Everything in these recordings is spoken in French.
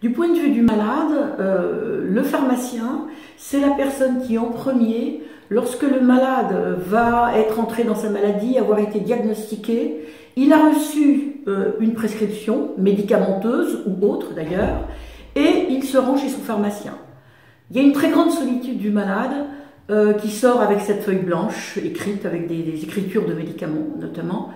Du point de vue du malade, le pharmacien, c'est la personne qui en premier, lorsque le malade va être entré dans sa maladie, avoir été diagnostiqué, il a reçu une prescription médicamenteuse ou autre d'ailleurs, et il se rend chez son pharmacien. Il y a une très grande solitude du malade qui sort avec cette feuille blanche, écrite avec des écritures de médicaments notamment,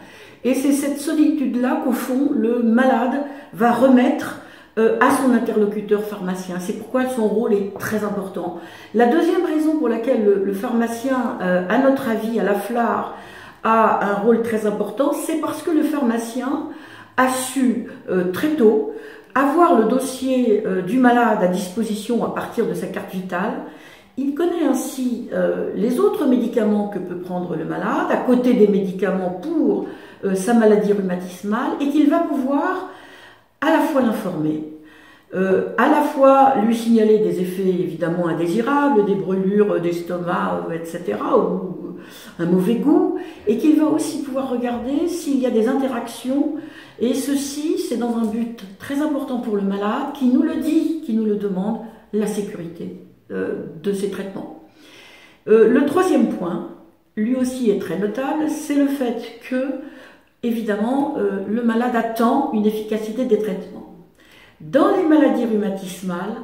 et c'est cette solitude-là qu'au fond le malade va remettre à son interlocuteur pharmacien. C'est pourquoi son rôle est très important. La deuxième raison pour laquelle le pharmacien, à notre avis, à la FLAR, a un rôle très important, c'est parce que le pharmacien a su très tôt avoir le dossier du malade à disposition à partir de sa carte vitale. Il connaît ainsi les autres médicaments que peut prendre le malade, à côté des médicaments pour sa maladie rhumatismale, et qu'il va pouvoir à la fois l'informer, à la fois lui signaler des effets évidemment indésirables, des brûlures d'estomac, etc., ou un mauvais goût, et qu'il va aussi pouvoir regarder s'il y a des interactions, et ceci c'est dans un but très important pour le malade, qui nous le dit, qui nous le demande, la sécurité de ces traitements. Le troisième point, lui aussi est très notable, c'est le fait que, évidemment, le malade attend une efficacité des traitements. Dans les maladies rhumatismales,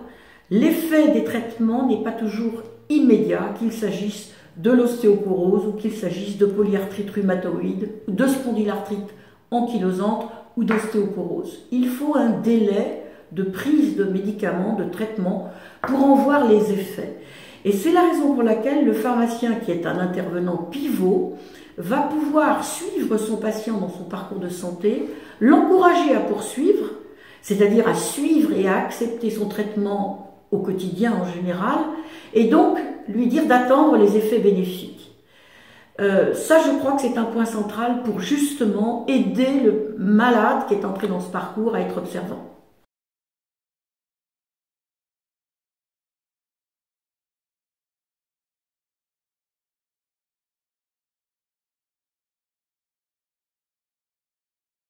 l'effet des traitements n'est pas toujours immédiat, qu'il s'agisse de l'ostéoporose ou qu'il s'agisse de polyarthrite rhumatoïde, de spondylarthrite ankylosante ou d'ostéoporose. Il faut un délai de prise de médicaments, de traitements, pour en voir les effets. Et c'est la raison pour laquelle le pharmacien, qui est un intervenant pivot, va pouvoir suivre son patient dans son parcours de santé, l'encourager à poursuivre, c'est-à-dire à suivre et à accepter son traitement au quotidien en général, et donc lui dire d'attendre les effets bénéfiques. Ça, je crois que c'est un point central pour justement aider le malade qui est entré dans ce parcours à être observant.